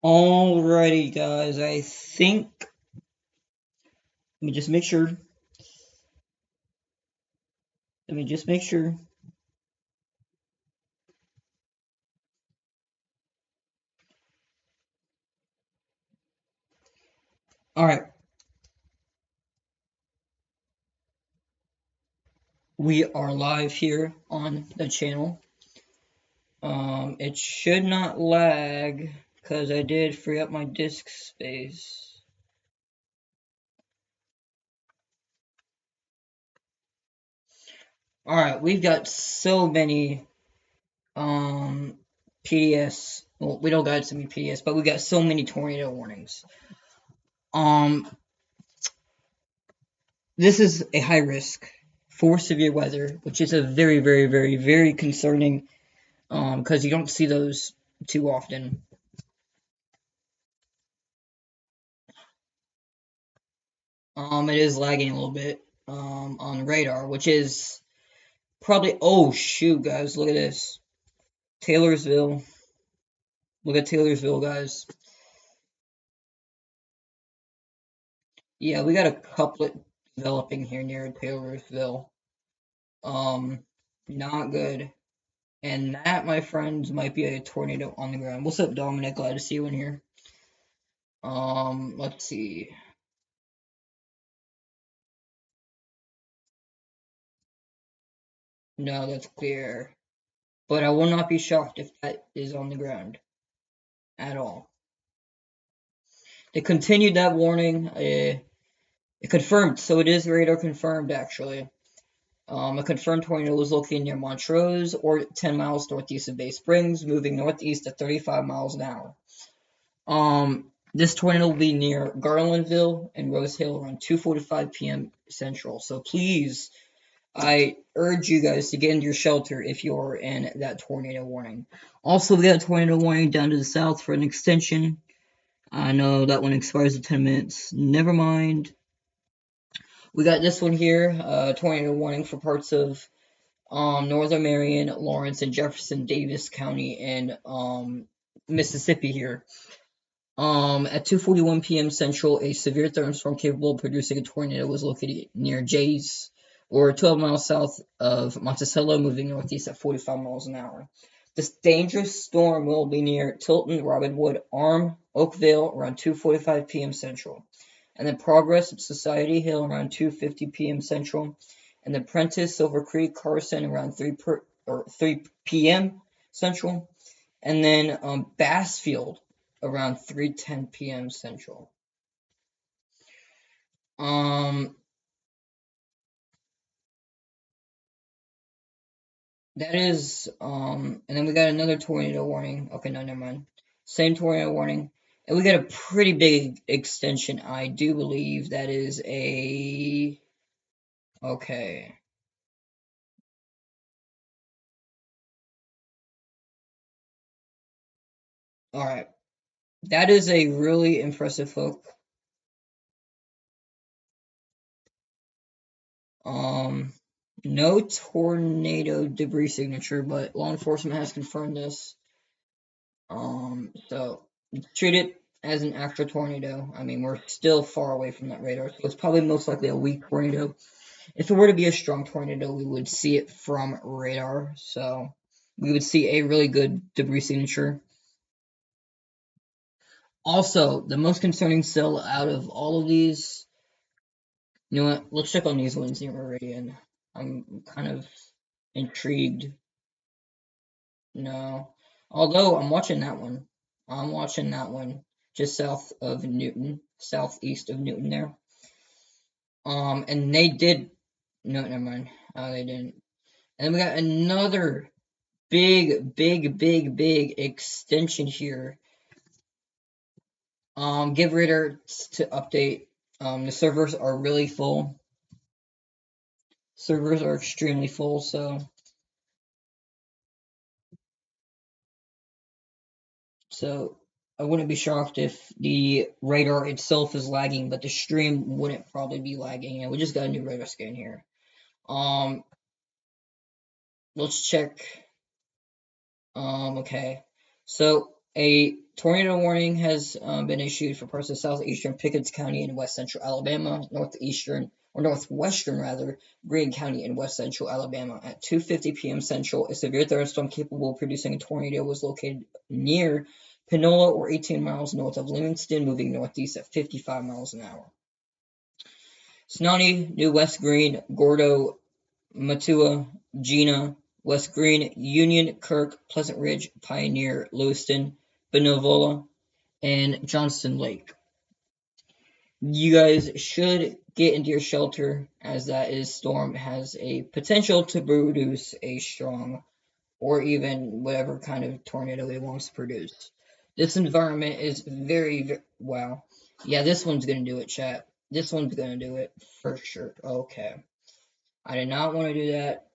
Alrighty, guys. I think. Let me just make sure. Let me just make sure. Alright. We are live here on the channel. It should not lag because I did free up my disk space. Alright, we've got so many PDS. Well, we don't got so many PDS, but we got so many tornado warnings. This is a high risk for severe weather, which is a very, very, very, very concerning because you don't see those too often. It is lagging a little bit on radar, which is probably. Oh shoot, guys, look at this, Taylorsville. Look at Taylorsville, guys. Yeah, we got a couplet developing here near Taylorsville. Not good. And that, my friends, might be a tornado on the ground. What's up, Dominic? Glad to see you in here. Let's see. No, that's clear. But I will not be shocked if that is on the ground at all. They continued that warning. It confirmed, so it is radar confirmed actually. A confirmed tornado was located near Montrose, or 10 miles northeast of Bay Springs, moving northeast at 35 miles an hour. This tornado will be near Garlandville and Rose Hill around 2:45 p.m. Central. So please, I urge you guys to get into your shelter if you're in that tornado warning. Also, we got a tornado warning down to the south for an extension. I know that one expires in 10 minutes. Never mind. We got this one here, tornado warning for parts of Northern Marion, Lawrence, and Jefferson Davis County in Mississippi here. At 2:41 p.m. Central, a severe thunderstorm capable of producing a tornado was located near Jays, or 12 miles south of Monticello, moving northeast at 45 miles an hour. This dangerous storm will be near Tilton, Robinwood, Arm, Oakville around 2:45 p.m. Central, and then Progress at Society Hill around 2:50 p.m. Central, and then Prentice, Silver Creek, Carson around 3 p.m. Central, and then Bassfield around 3:10 p.m. Central. That is, and then we got another tornado warning. Okay, no, never mind. Same tornado warning. And we got a pretty big extension. I do believe that is a. Okay. Alright. That is a really impressive hook. No tornado debris signature, but law enforcement has confirmed this. So treat it as an actual tornado. I mean, we're still far away from that radar, so it's probably most likely a weak tornado. If it were to be a strong tornado, we would see it from radar, so we would see a really good debris signature. Also, the most concerning still out of all of these, you know what? Let's check on these ones near Meridian. I'm kind of intrigued. No. Although I'm watching that one. I'm watching that one just south of Newton, southeast of Newton there. And they did. No, never mind. They didn't. And then we got another big, big, big, big extension here. Give radar to update. The servers are really full. Servers are extremely full, so I wouldn't be shocked if the radar itself is lagging, but the stream wouldn't probably be lagging. And we just got a new radar scan here. Let's check. Okay. So A tornado warning has been issued for parts of southeastern Pickens County and west central Alabama, northeastern or northwestern rather, Greene County and west central Alabama. At 2:50 p.m. Central, a severe thunderstorm capable of producing a tornado was located near Panola, or 18 miles north of Livingston, moving northeast at 55 miles an hour. Snotty, New West Green, Gordo, Matua, Gina, West Green, Union, Kirk, Pleasant Ridge, Pioneer, Lewiston, Benevola, and Johnston Lake. You guys should get into your shelter, as that storm has a potential to produce a strong or even whatever kind of tornado it wants to produce. This environment is very wow. Yeah, this one's gonna do it, chat. This one's gonna do it for sure. Okay. I did not want to do that.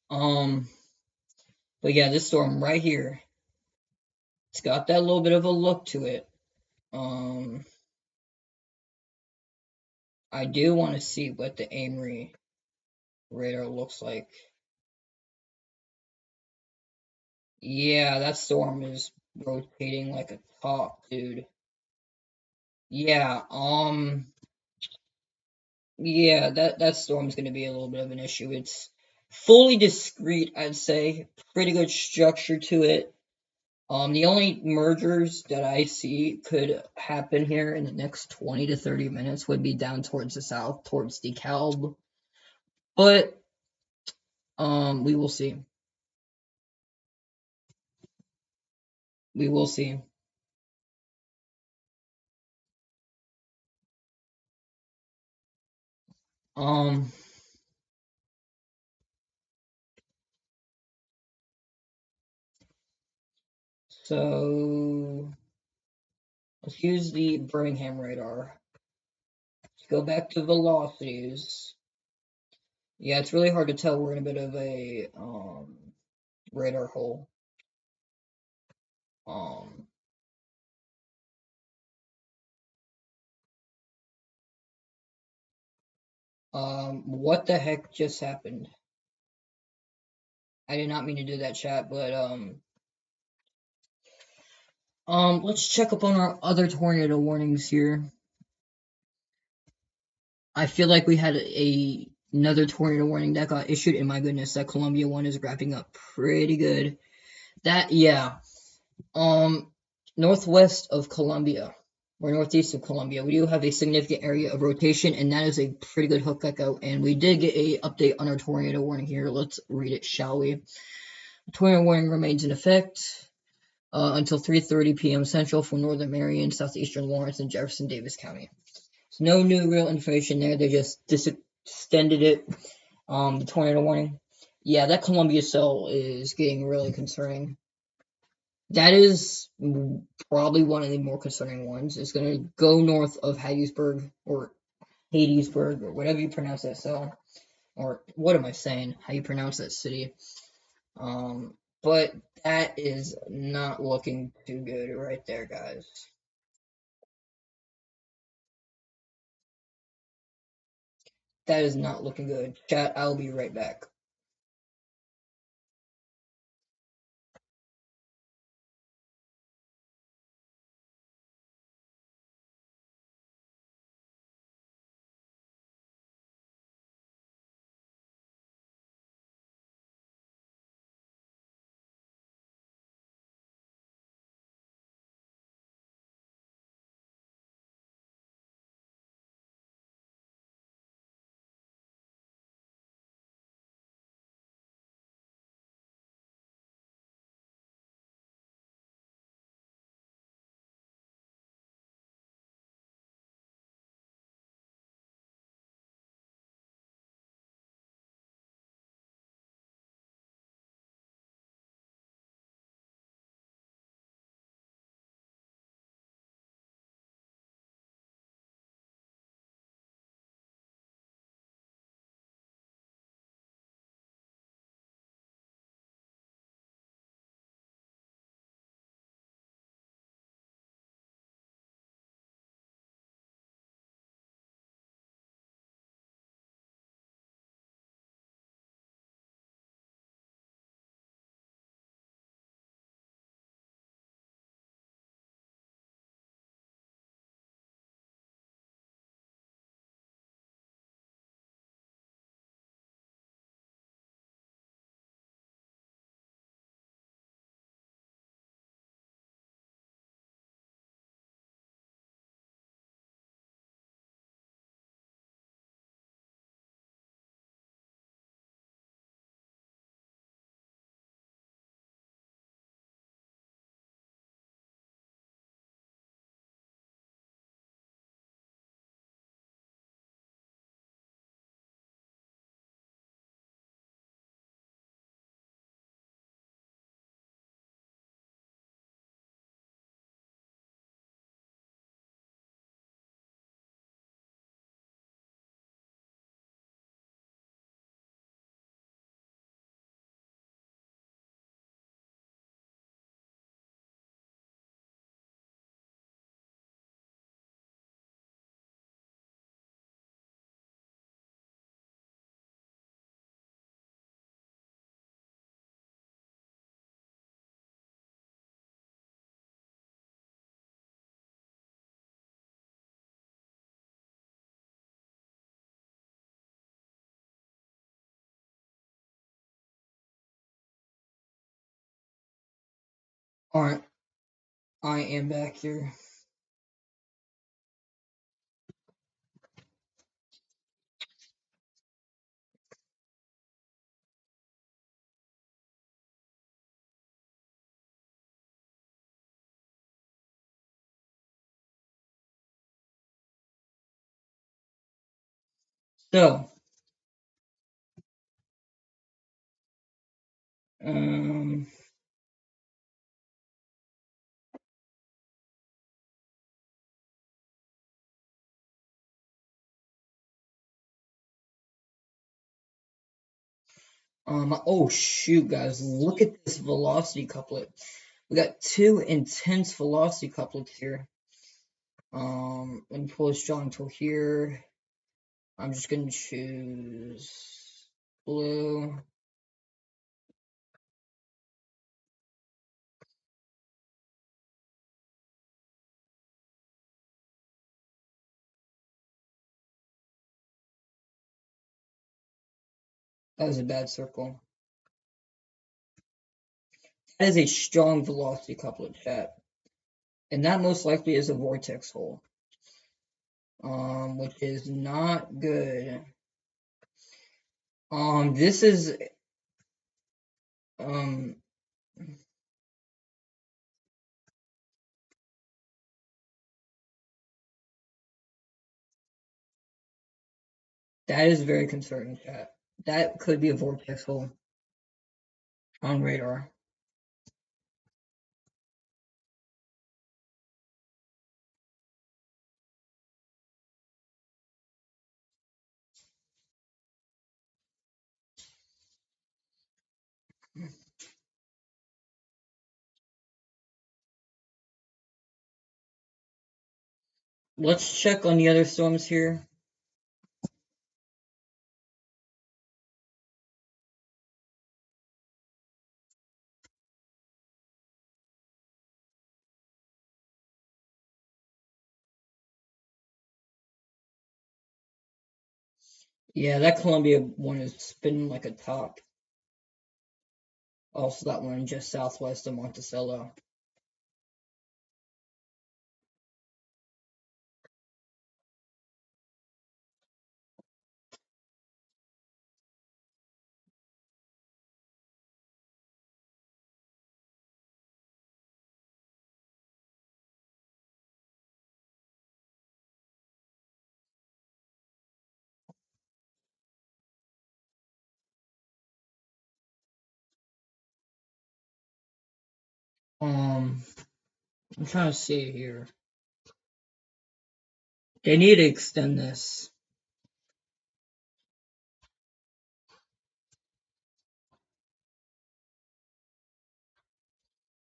Um, but yeah, this storm right here, it's got that little bit of a look to it. Um, I do want to see what the Amory radar looks like. Yeah, that storm is rotating like a top, dude. Yeah, yeah, that storm's gonna be a little bit of an issue. It's fully discrete, I'd say. Pretty good structure to it. The only mergers that I see could happen here in the next 20 to 30 minutes would be down towards the south, towards DeKalb. But we will see. We will see. Um, so let's use the Birmingham radar. Let's go back to velocities. Yeah, it's really hard to tell. We're in a bit of a radar hole. Um, what the heck just happened? I did not mean to do that, chat, but let's check up on our other tornado warnings here. I feel like we had another tornado warning that got issued, and my goodness, that Columbia one is wrapping up pretty good. That, yeah, um, northwest of Columbia, or northeast of Columbia, we do have a significant area of rotation, and that is a pretty good hook echo. And we did get a update on our tornado warning here. Let's read it, shall we? The tornado warning remains in effect until 3:30 p.m. Central for northern Marion, southeastern Lawrence, and Jefferson Davis County. So no new real information there. They just extended it. The tornado warning. Yeah, that Columbia cell is getting really concerning. That is probably one of the more concerning ones. It's going to go north of Hattiesburg or Hattiesburg or whatever you pronounce that cell. Or what am I saying? How you pronounce that city? But that is not looking too good right there, guys. That is not looking good. Chat, I'll be right back. Alright, I am back here. So, um, oh shoot, guys, look at this velocity couplet. We got two intense velocity couplets here. Let me pull this drawing tool here. I'm just gonna choose blue. That was a bad circle. That is a strong velocity couplet, chat. And that most likely is a vortex hole. Which is not good. This is um that is very concerning, chat. That could be a vortex hole on radar. Let's check on the other storms here. Yeah, that Columbia one is spinning like a top. Also, that one just southwest of Monticello. I'm trying to see here. They need to extend this.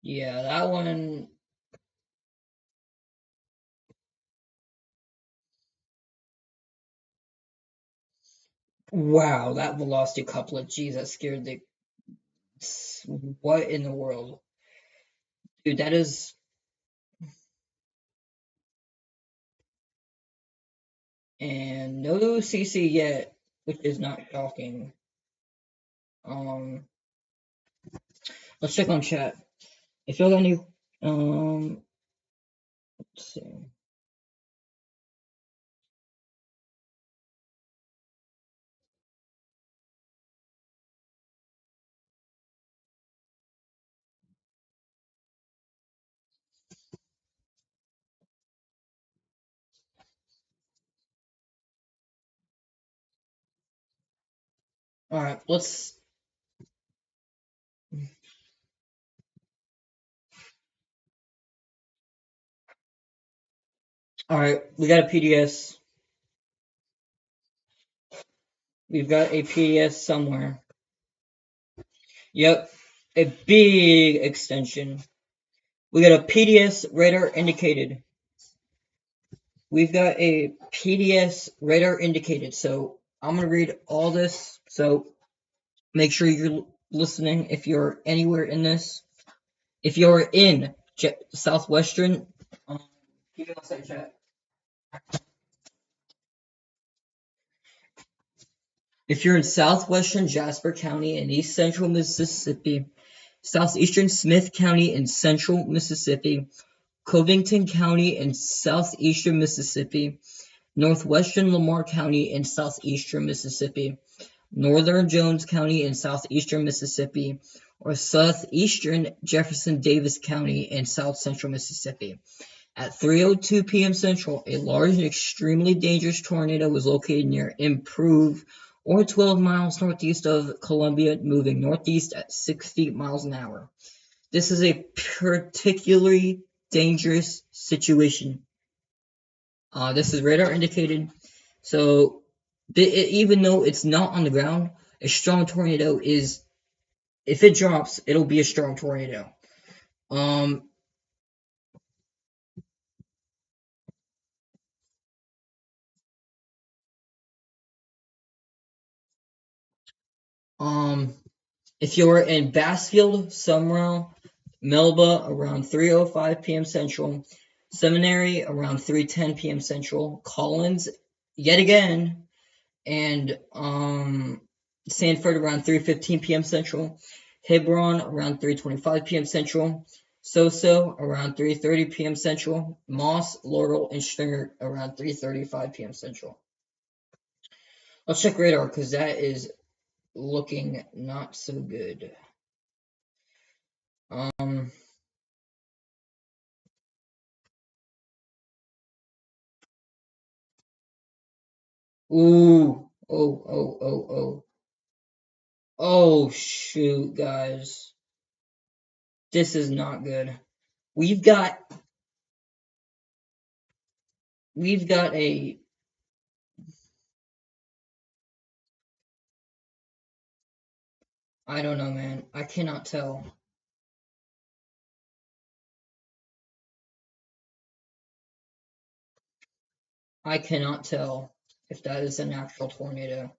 Yeah, that one. Wow, that velocity couplet. Jeez, that scared the. What in the world? Dude, that is. And no CC yet, which is not shocking. Um, let's check on chat. If y'all got any. Let's see. Alright, let's. Alright, we got a PDS. We've got a PDS somewhere. Yep, a big extension. We got a PDS radar indicated. We've got a PDS radar indicated. So I'm going to read all this. So make sure you're listening if you're anywhere in this. If you're in Southwestern, give me one second, chat. If you're in Southwestern Jasper County and East Central Mississippi, southeastern Smith County in central Mississippi, Covington County in southeastern Mississippi, northwestern Lamar County in southeastern Mississippi, northern Jones County in southeastern Mississippi, or southeastern Jefferson Davis County in south central Mississippi. At 3:02 p.m. Central, a large and extremely dangerous tornado was located near Improve, or 12 miles northeast of Columbia, moving northeast at 60 miles an hour. This is a particularly dangerous situation. This is radar indicated, so even though it's not on the ground, a strong tornado is, if it drops, it'll be a strong tornado. Um, um, if you're in Bassfield, Summerall, Melba around 3:05 p.m. Central, Seminary around 3:10 p.m. Central, Collins yet again, and Sanford around 3:15 p.m. Central, Hebron around 3:25 p.m. Central, Soso around 3:30 p.m. Central, Moss, Laurel, and Stringer around 3:35 p.m. Central. Let's check radar because that is looking not so good. Um, ooh, oh. Oh shoot, guys. This is not good. We've got we've got a I don't know, man. I cannot tell. I cannot tell if that is an actual tornado.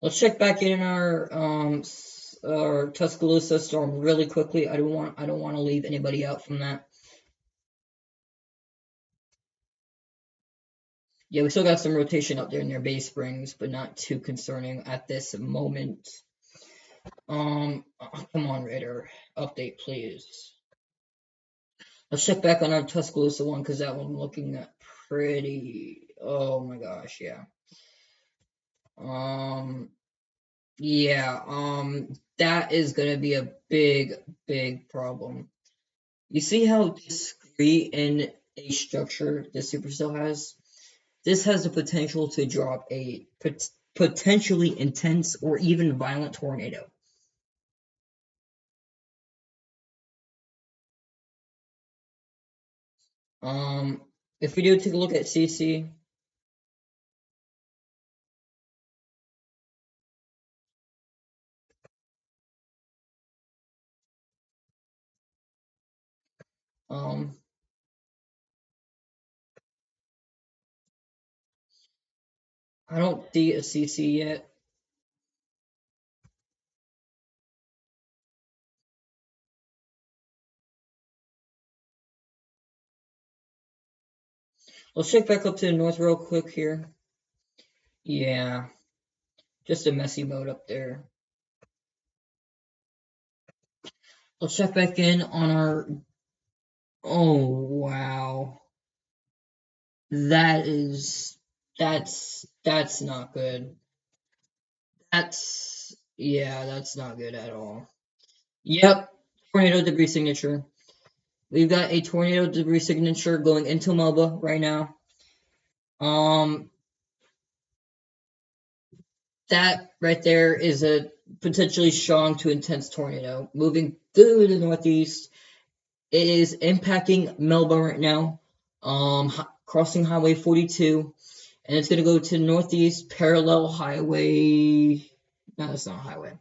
Let's check back in our Tuscaloosa storm really quickly. I don't want to leave anybody out from that. Yeah, we still got some rotation up there near Bay Springs, but not too concerning at this moment. Come on, Raider, update please. Let's check back on our Tuscaloosa one because that one looking pretty. Oh my gosh, yeah. Um, yeah. That is gonna be a big problem. You see how discrete in a structure this supercell has? This has the potential to drop a potentially intense or even violent tornado. Um, if we do take a look at CC, um, I don't see a CC yet. Let's check back up to the north real quick here. Yeah, just a messy mode up there. Let's check back in on our. Oh wow, that is that's not good. That's not good at all. Yep, tornado debris signature. We've got a tornado debris signature going into Melba right now. Um, that right there is a potentially strong to intense tornado moving through the northeast. It is impacting Melba right now, crossing Highway 42, and it's going to go to northeast parallel highway. No, that's not a highway.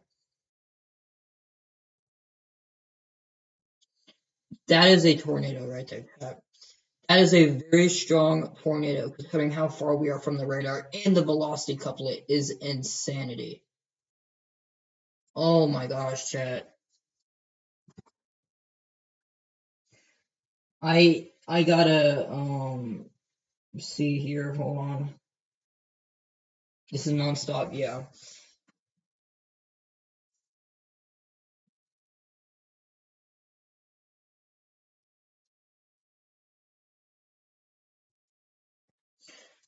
That is a tornado right there. That is a very strong tornado, considering how far we are from the radar, and the velocity couplet is insanity. Oh my gosh, chat. I I gotta see here. Hold on. This is nonstop. Yeah.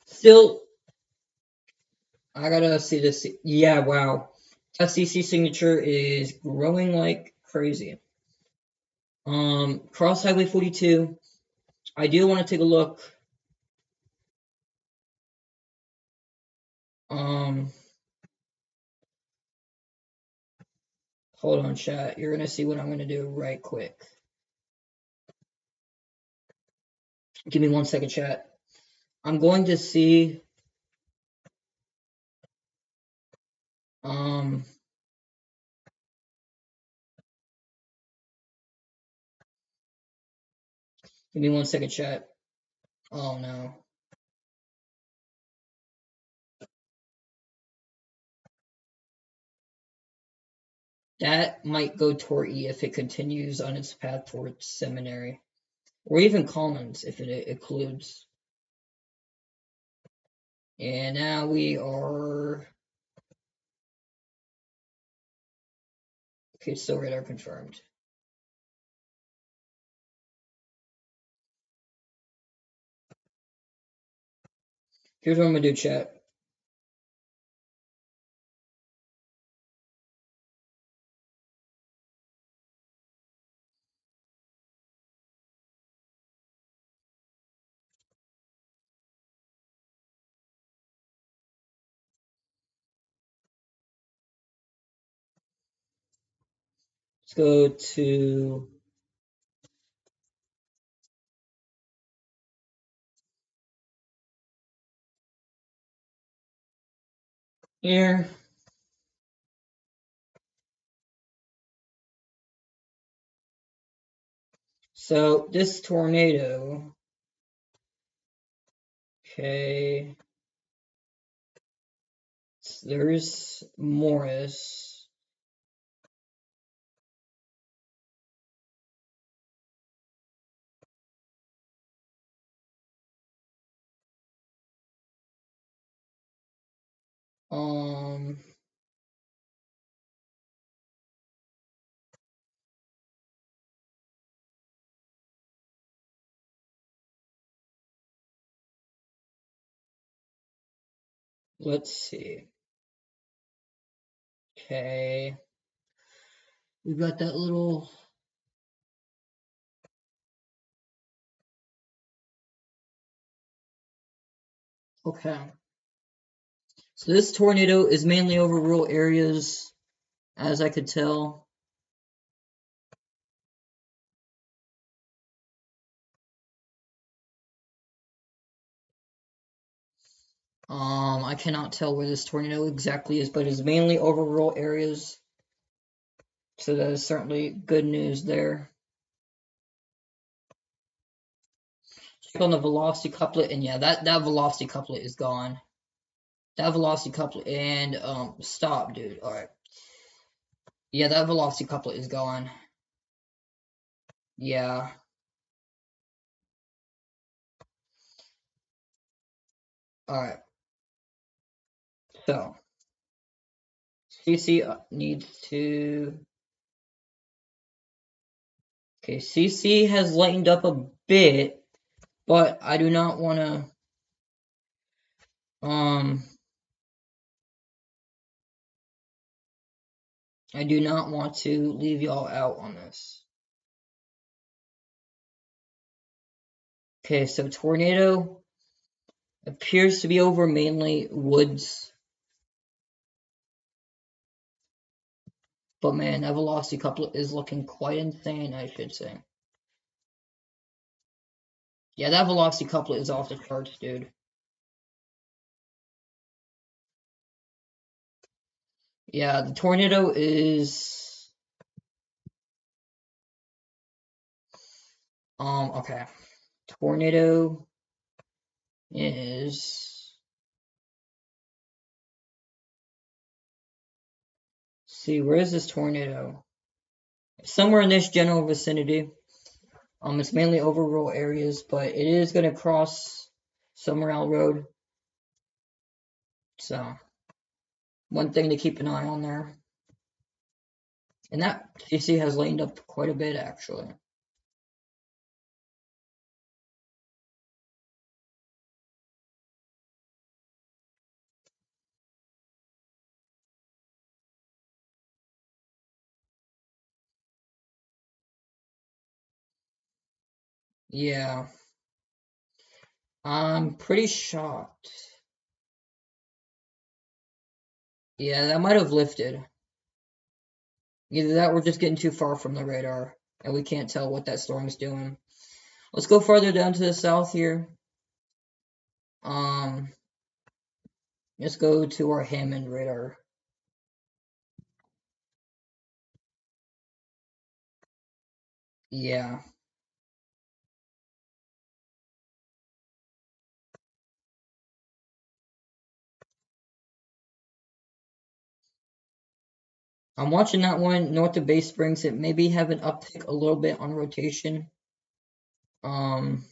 Still, I gotta see this. Yeah. Wow. That CC signature is growing like crazy. Cross Highway 42. I do want to take a look. Um, Hold on, chat. You're gonna see what I'm gonna do right quick. Give me 1 second, chat. I'm going to see. Um, Give me 1 second, chat. Oh no. That might go toward E if it continues on its path towards seminary. Or even commons if it includes. And now we are. Okay, still radar confirmed. Here's what I'm gonna do, chat. Let's go to here. So this tornado, okay, there's Morris. Um, let's see. Okay, we've got that little. Okay, so this tornado is mainly over rural areas, as I could tell. I cannot tell where this tornado exactly is, but it's mainly over rural areas. So that is certainly good news there. Check on the velocity couplet, and yeah, that velocity couplet is gone. That velocity couplet and stop, dude. All right. Yeah, that velocity couplet is gone. Yeah. All right. So CC needs to. Okay, CC has lightened up a bit, but I do not want to. I do not want to leave y'all out on this. Okay, so tornado appears to be over mainly woods. But man, that velocity couplet is looking quite insane, I should say. Yeah, that velocity couplet is off the charts, dude. Yeah, the tornado is okay. Tornado is, see, where is this tornado? Somewhere in this general vicinity. It's mainly over rural areas, but it is going to cross Summer Road. So one thing to keep an eye on there. And that CC has laned up quite a bit actually. Yeah, I'm pretty shocked. Yeah, that might have lifted. Either that or we're just getting too far from the radar and we can't tell what that storm's doing. Let's go farther down to the south here. Um, let's go to our Hammond radar. Yeah, I'm watching that one north of Bay Springs. It maybe have an uptick a little bit on rotation. Um,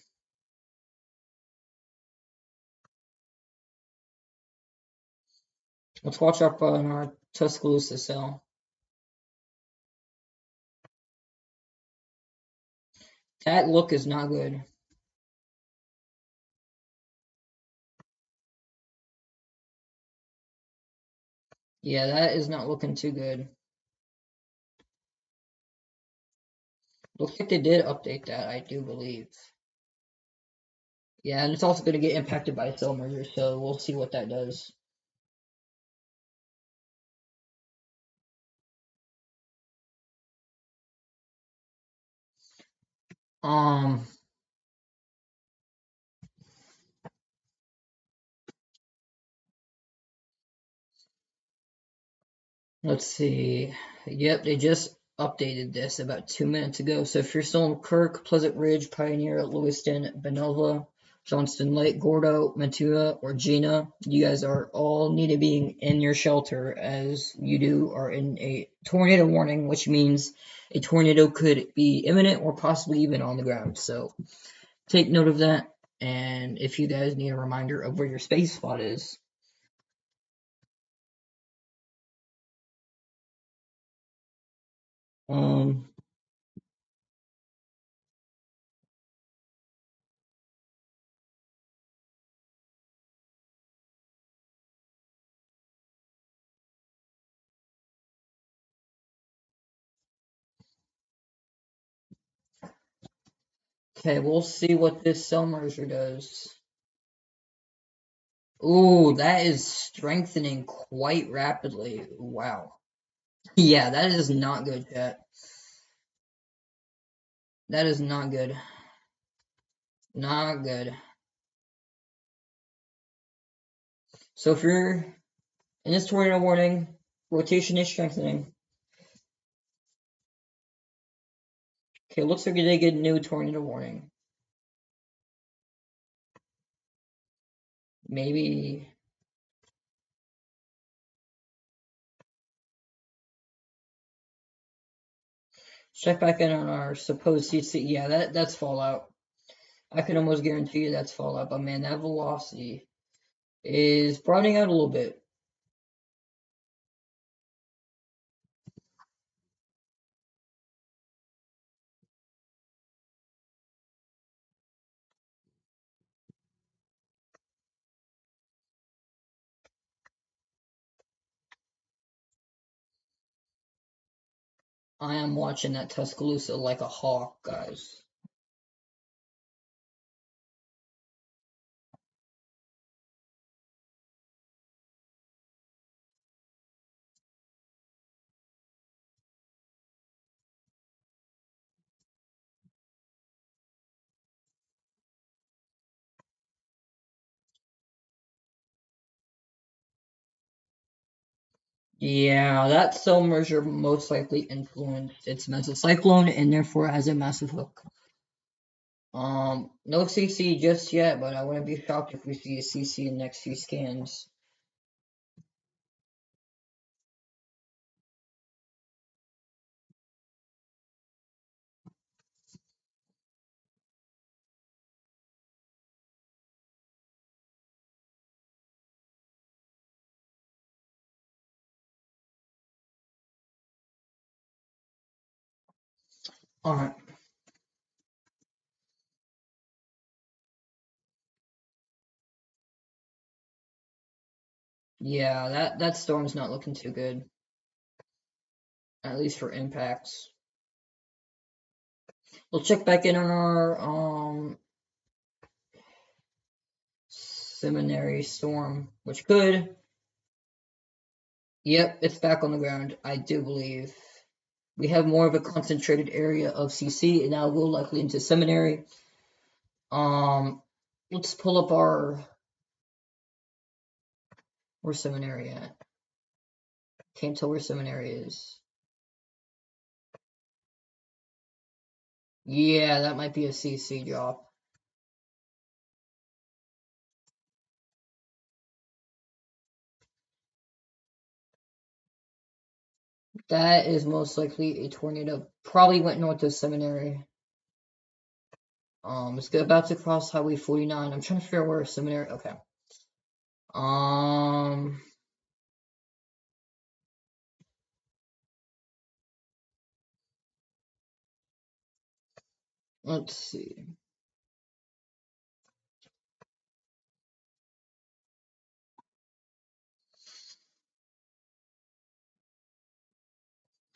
let's watch up on our Tuscaloosa cell. That look is not good. Yeah, that is not looking too good. Looks like they did update that, I do believe. Yeah, and it's also going to get impacted by cell merger, so we'll see what that does. Um, let's see. Yep, they just updated this about 2 minutes ago. So if you're still in Kirk, Pleasant Ridge, Pioneer, Lewiston, Benova, Johnston Lake, Gordo, Mantua, or Gina, you guys are all need to be in your shelter as you do are in a tornado warning, which means a tornado could be imminent or possibly even on the ground. So take note of that. And if you guys need a reminder of where your space spot is, um, okay, we'll see what this cell merger does. Ooh, that is strengthening quite rapidly. Wow. Yeah, that is not good, chat. That is not good. Not good. So if you're in this tornado warning, rotation is strengthening. Okay, looks like they get a new tornado warning. Maybe check back in on our supposed CC. Yeah, that's fallout. I can almost guarantee you that's fallout. But man, that velocity is broadening out a little bit. I am watching that Tuscaloosa like a hawk, guys. Yeah, that cell merger most likely influenced its mesocyclone and therefore has a massive hook. No CC just yet, but I wouldn't be shocked if we see a CC in the next few scans. Alright. Yeah, that storm's not looking too good, at least for impacts. We'll check back in on our seminary storm, which could. Yep, it's back on the ground, I do believe. We have more of a concentrated area of CC, and now we'll likely into seminary. Um, let's pull up our. Where's seminary at? Can't tell where seminary is. Yeah, that might be a CC drop. That is most likely a tornado. Probably went north of seminary. It's about to cross Highway 49. I'm trying to figure out where seminary. Okay. Um, let's see.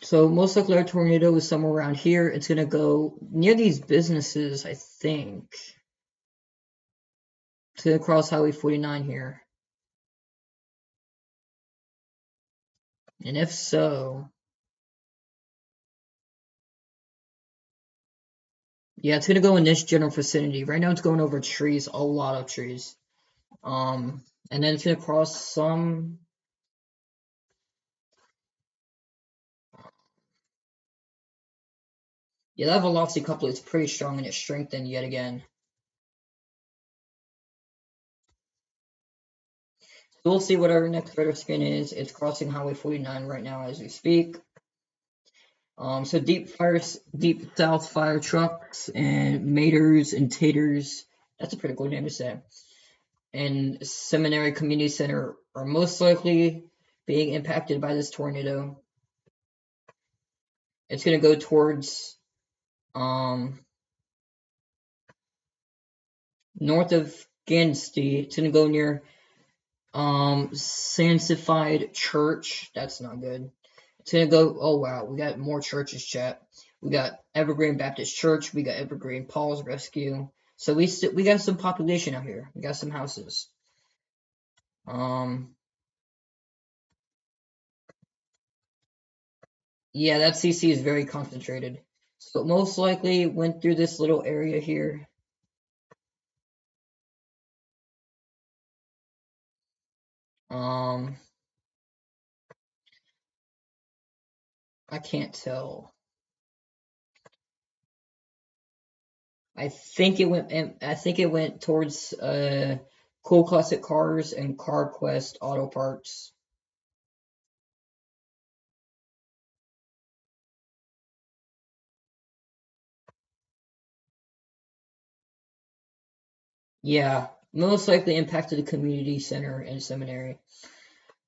So most likely our tornado is somewhere around here. It's gonna go near these businesses, I think. It's gonna cross Highway 49 here. And if so, yeah, it's gonna go in this general vicinity. Right now it's going over trees, a lot of trees. And then it's gonna cross some. Yeah, that velocity coupling is pretty strong and it's strengthened yet again. So we'll see what our next radar scan is. It's crossing Highway 49 right now as we speak. So deep south fire trucks and maters and taters. That's a pretty cool name to say. And Seminary Community Center are most likely being impacted by this tornado. It's gonna go towards north of Gansty. It's gonna go near Sanctified Church. That's not good. It's gonna go. Oh wow, we got more churches, chat. We got Evergreen Baptist Church. We got Evergreen Paul's Rescue. So we got some population out here. We got some houses. Yeah, that CC is very concentrated. So most likely went through this little area here. Um, I can't tell. I think it went towards Cool Classic Cars and CarQuest Auto Parts. Yeah, most likely impacted the community center and seminary.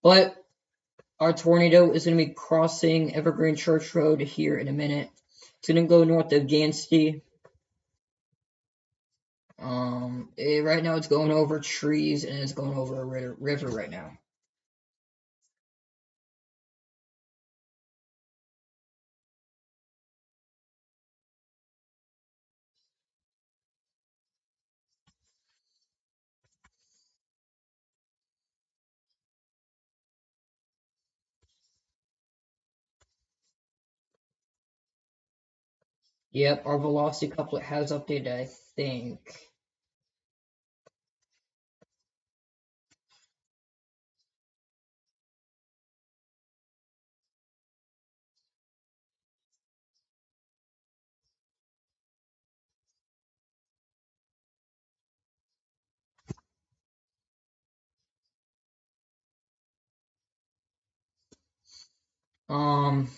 But our tornado is going to be crossing Evergreen Church Road here in a minute. It's going to go north of Gansty. Right now it's going over trees and it's going over a river right now. Yep, our velocity couplet has updated, I think. Um,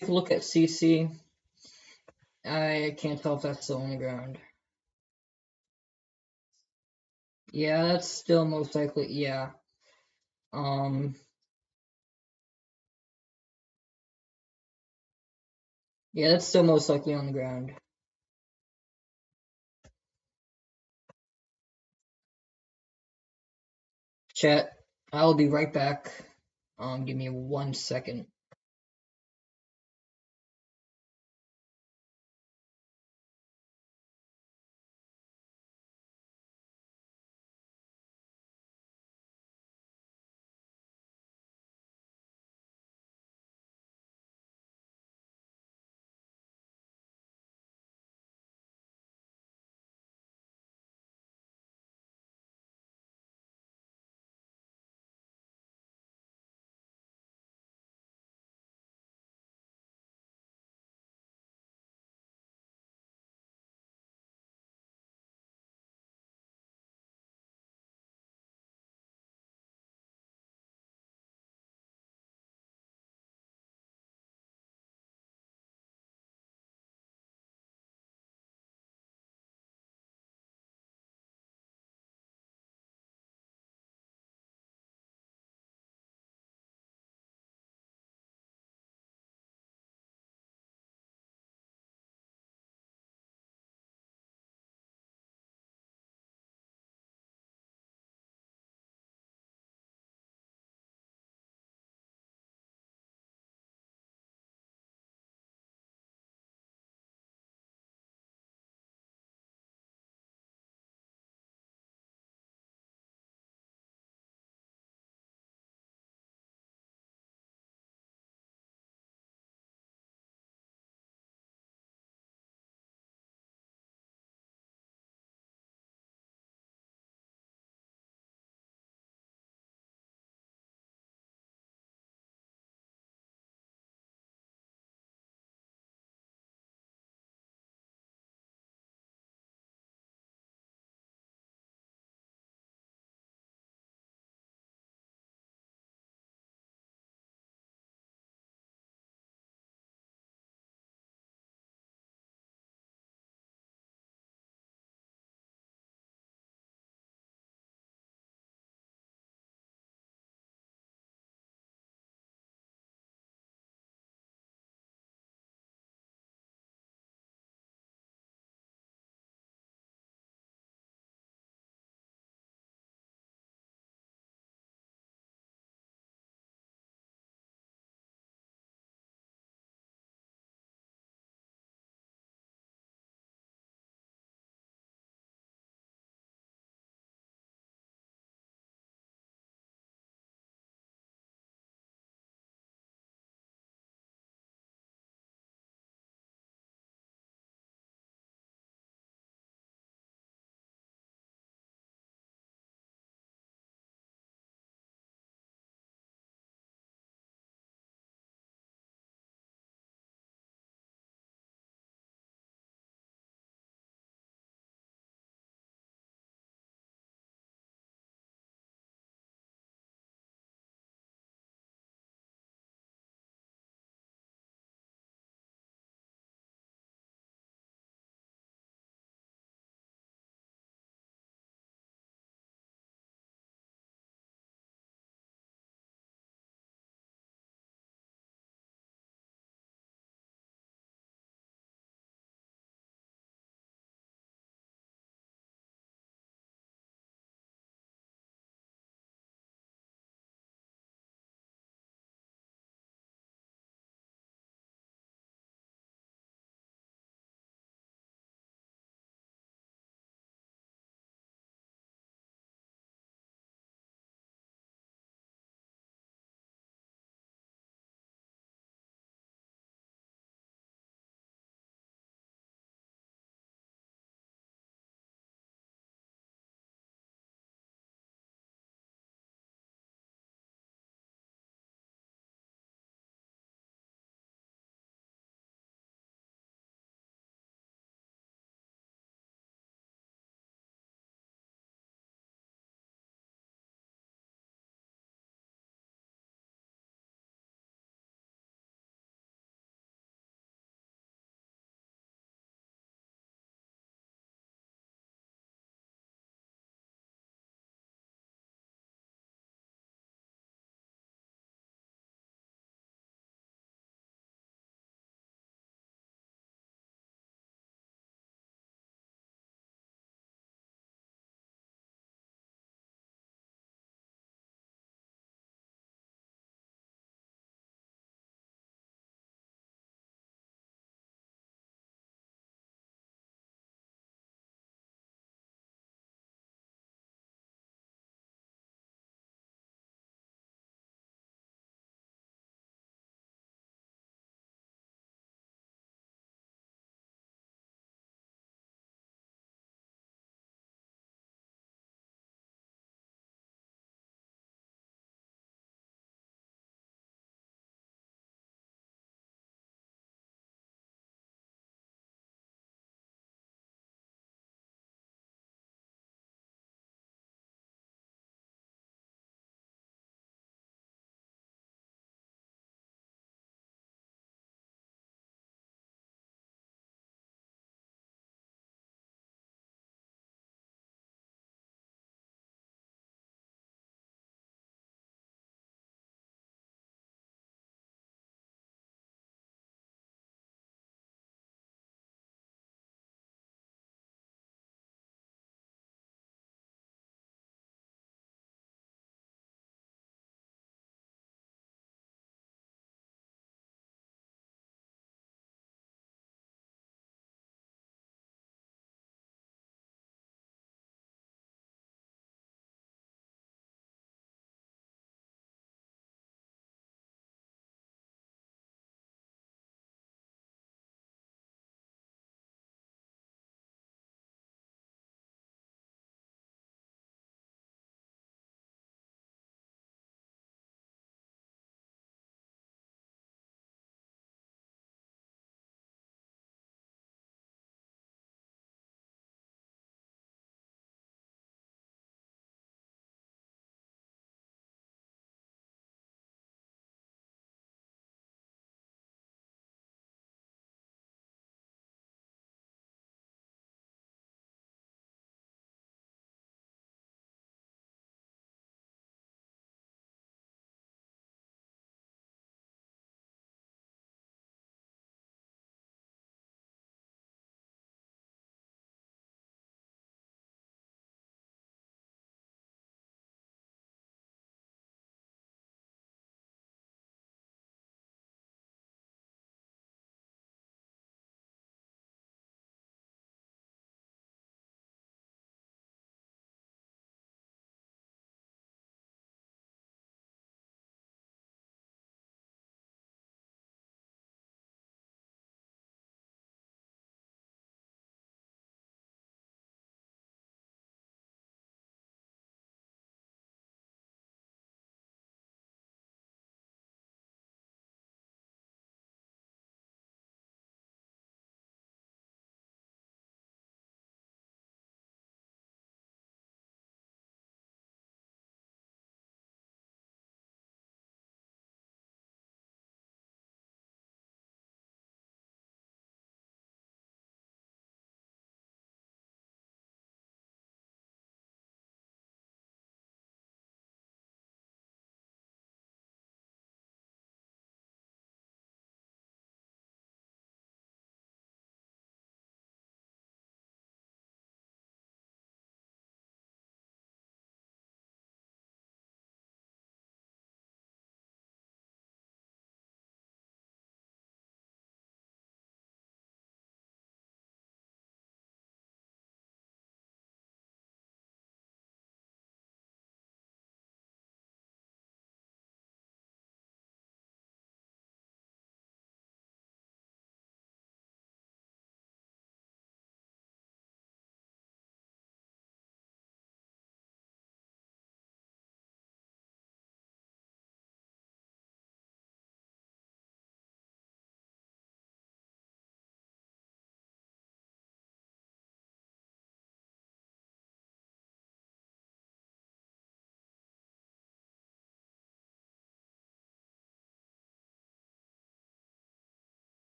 Take a look at CC. I can't tell if that's still on the ground. Yeah, that's still most likely. Yeah. Um, Yeah, that's still most likely on the ground. Chat, I'll be right back. Give me 1 second.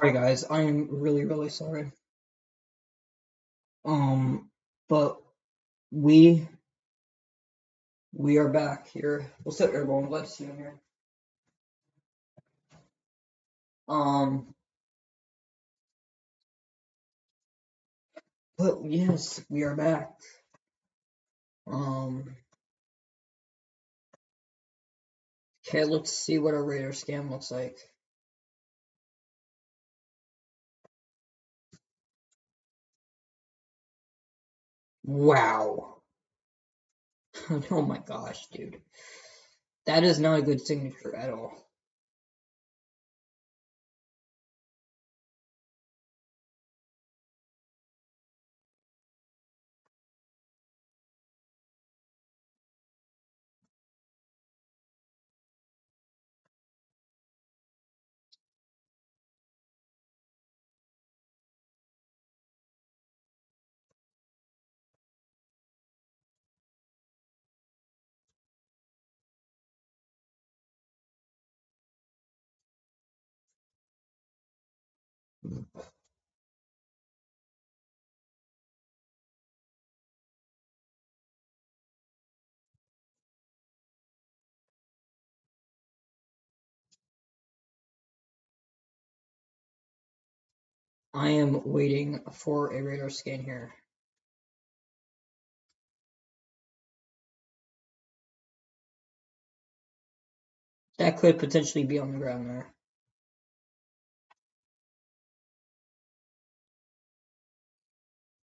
Sorry guys, I am really, really sorry. But we we are back here. What's up everyone? Glad to see you here. Um but yes, we are back. Um okay, let's see what our radar scan looks like. Wow. Oh my gosh, dude. That is not a good signature at all. I am waiting for a radar scan here. That could potentially be on the ground there.